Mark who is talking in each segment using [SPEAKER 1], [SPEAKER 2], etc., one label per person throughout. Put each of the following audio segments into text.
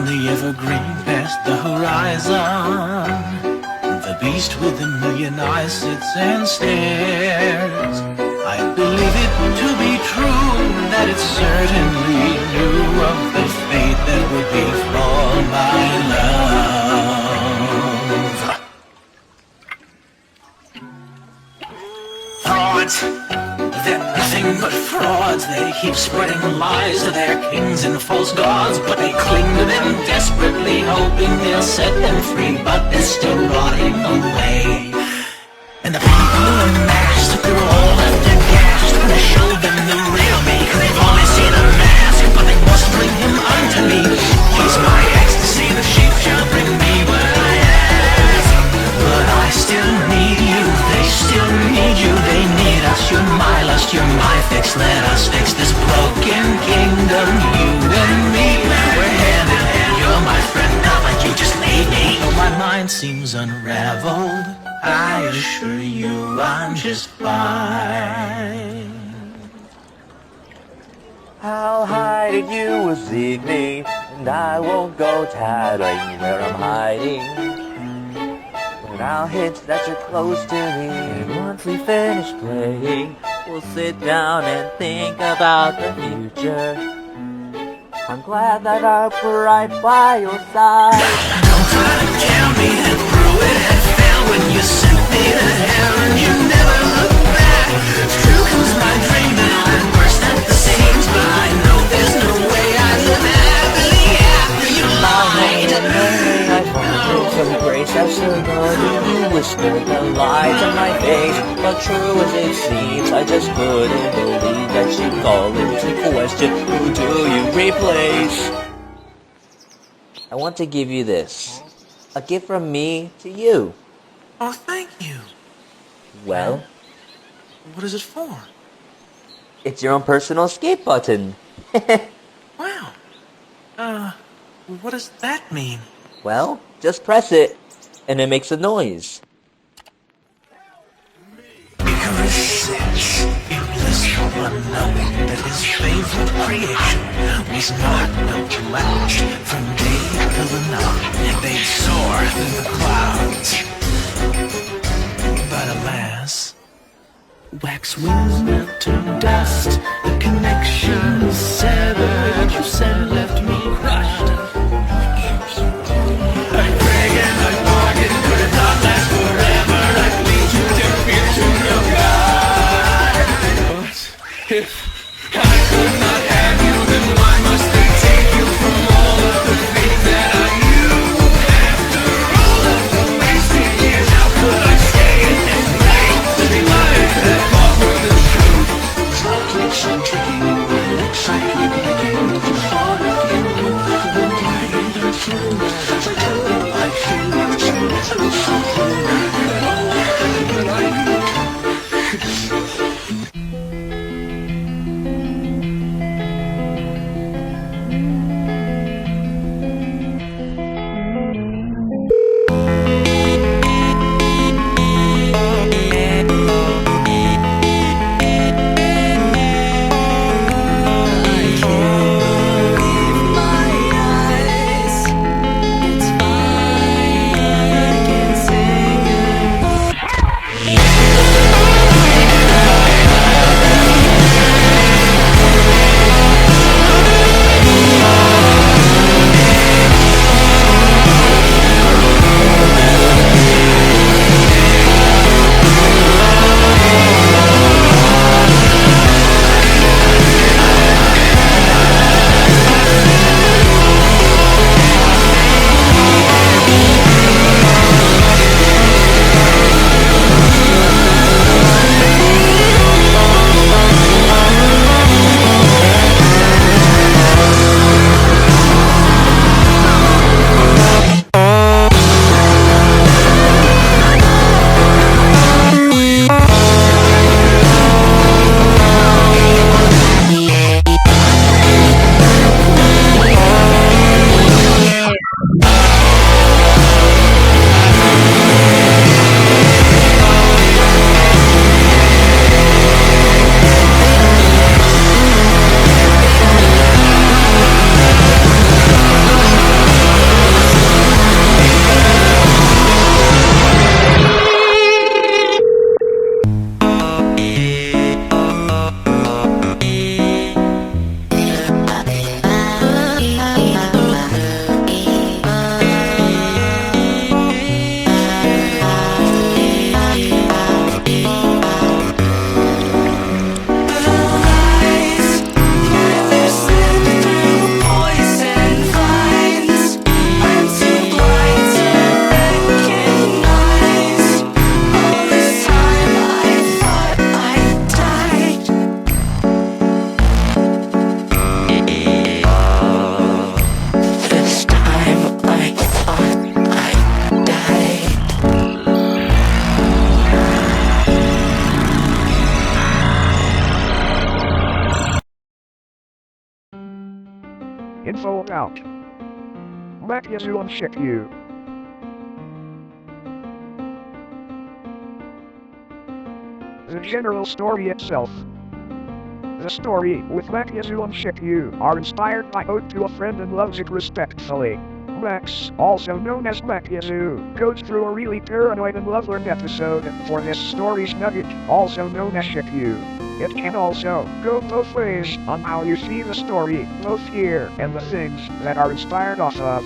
[SPEAKER 1] the evergreen past the horizon. The beast with a million eyes sits and stares. I believe it to be true that it certainly knew of the fate that would befall my love. Frauds! They're nothing but frauds. They keep spreading lies to their kings and false gods, but they cling to them desperately, hoping they'll set them free, but they're still rotting away. And the people amassed, they're all left aghast when I show them the real me, 'cause they've only seen a mask, but they must bring him unto me. He's my ecstasy, the sheep shall bring me what I ask. But I still need you, they still need you, they need us. You're my lust, you're my fix, let us fix this broken kingdom. You and me, we're hand in hand, you're my friend, not like you just need me. Though my mind seems unraveled, I assure you I'm just fine.
[SPEAKER 2] I'll hide in you will see me, and I won't go tattling where I'm hiding. But I'll hint that you're close to me, and once we finish playing, we'll sit down and think about the future. I'm glad that I'm right by your side.
[SPEAKER 1] Don't try to tell me that Pruitt had failed when you sent me to hell and you never looked back. True comes my dream and I'm worse at the seams, but I know there's no way I'd live happily after you lied.
[SPEAKER 2] I wanted some grace, I should know you whispered the lie to my face. But true as it seems, I just couldn't believe that she'd call into question, who do you replace? I want to give you this. A gift from me to you.
[SPEAKER 1] Oh, thank you.
[SPEAKER 2] Well?
[SPEAKER 1] What is it for?
[SPEAKER 2] It's your own personal escape button.
[SPEAKER 1] Wow. What does that mean?
[SPEAKER 2] Well, just press it, and it makes a noise.
[SPEAKER 1] Icarus sits in blissful unknowing that his favorite creation was not built to last. From day till the night, they'd soar through the clouds. But alas, wax wings melt to dust. The connection is severed. You said left me crushed. I beg and I bargain, could it not last forever? I plead you to fear to your God. But if I could not have you, then why must they take you from all of the things that I knew? After all of the wasted years, how could I stay in this place? Living life that fought for the truth. It's like so tricky, it looks like you're
[SPEAKER 3] Info about Makuzu and Shikku. The general story itself. The story, with Makuzu and Shikku, are inspired by Ode to a Friend and Loves It Respectfully. Max, also known as Makkusu, goes through a really paranoid and love-learned episode for this story's nugget, also known as Shikku. It can also go both ways on how you see the story, both here and the things that are inspired off of.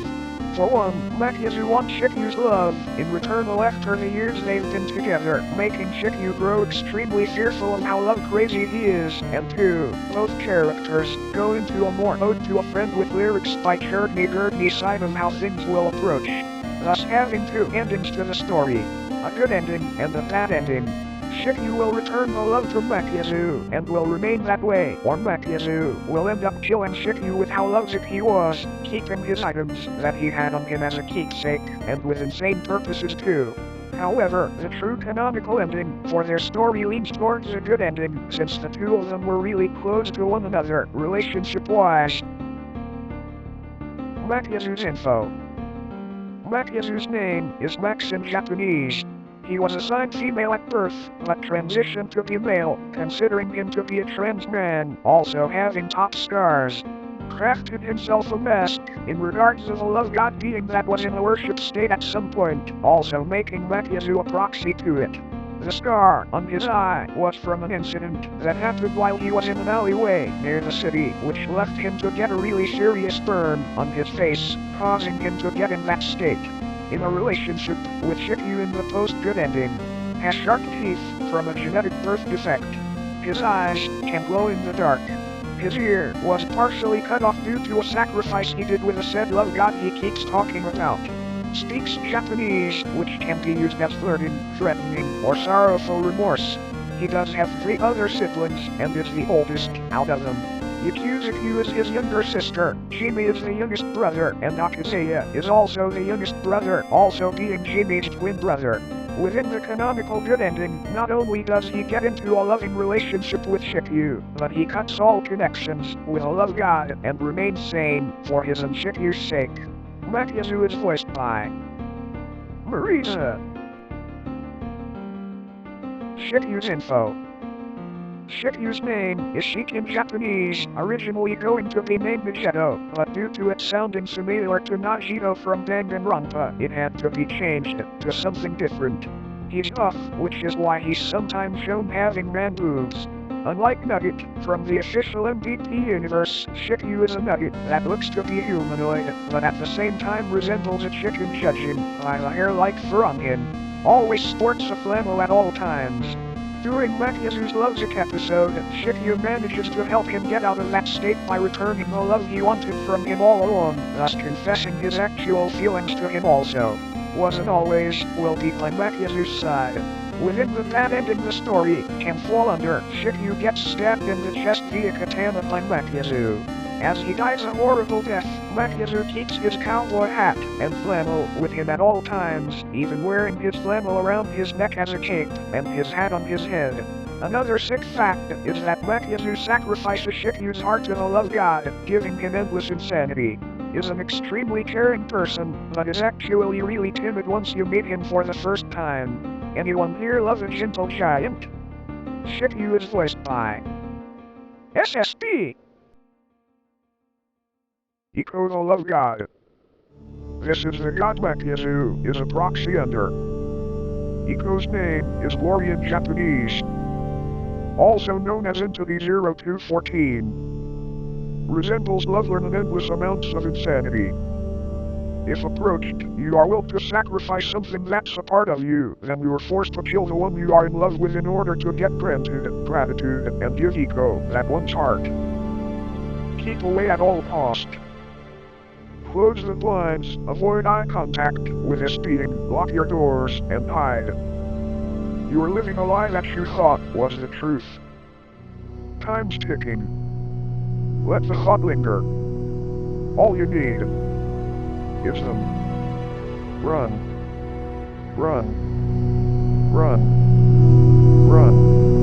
[SPEAKER 3] For one, Makkusu wants Shikku's love in return after the years they've been together, making Shikku grow extremely fearful of how love-crazy he is. And two, both characters go into a more Ode to a Friend with lyrics by hurdy-gurdy side of how things will approach, thus having two endings to the story, a good ending and a bad ending. Shikku will return the love to Makkusu and will remain that way, or Makkusu will end up killing Shikku with how lovesick he was, keeping his items that he had on him as a keepsake, and with insane purposes too. However, the true canonical ending for their story leans towards a good ending, since the two of them were really close to one another, relationship-wise. Makkusu's info. Makkusu's name is Max in Japanese. He was assigned female at birth, but transitioned to female, considering him to be a trans man, also having top scars. Crafted himself a mask, in regards of a love god being that was in a worship state at some point, also making Makkusu a proxy to it. The scar on his eye was from an incident that happened while he was in an alleyway near the city, which left him to get a really serious burn on his face, causing him to get in that state. In a relationship with Shikku in the post-good ending, has sharp teeth from a genetic birth defect. His eyes can glow in the dark. His ear was partially cut off due to a sacrifice he did with a said love god he keeps talking about. Speaks Japanese, which can be used as flirting, threatening, or sorrowful remorse. He does have 3 other siblings and is the oldest out of them. Yakuzaku is his younger sister, Jimmy is the youngest brother, and Akazeya is also the youngest brother, also being Jimmy's twin brother. Within the canonical good ending, not only does he get into a loving relationship with Shikku, but he cuts all connections with a love god and remains sane for his and Shikku's sake. Makkusu is voiced by Marisa. Shikku's info. Shikku's name is Shik in Japanese, originally going to be named Nijeto, but due to it sounding similar to Najito from Danganronpa, it had to be changed to something different. He's buff, which is why he's sometimes shown having man boobs. Unlike Nugget from the official MVP universe, Shikku is a nugget that looks to be humanoid, but at the same time resembles a chicken judging by the hair-like fur on him. Always sports a flannel at all times. During Makkusu's lovesick episode, Shikku manages to help him get out of that state by returning the love he wanted from him all along, thus confessing his actual feelings to him also. Wasn't always, will be on Makkusu's side. Within the bad ending the story can fall under, Shikku gets stabbed in the chest via katana by Makkusu. As he dies a horrible death, Makkusu keeps his cowboy hat and flannel with him at all times, even wearing his flannel around his neck as a cape, and his hat on his head. Another sick fact is that Makkusu sacrifices Shikku's heart to the love god, giving him endless insanity. Is an extremely caring person, but is actually really timid once you meet him for the first time. Anyone here love a gentle giant? Shikku is voiced by SSB. Eco the love god. This is the god Makkusu is a proxy under. Eco's name is Glory in Japanese, also known as Entity 0214. Resembles Loveland and endless amounts of insanity. If approached, you are willed to sacrifice something that's a part of you, then you are forced to kill the one you are in love with in order to get gratitude, and give Eco that one's heart. Keep away at all cost. Close the blinds, avoid eye contact with this being, lock your doors, and hide. You are living a lie that you thought was the truth. Time's ticking. Let the thought linger. All you need is them. Run. Run. Run. Run.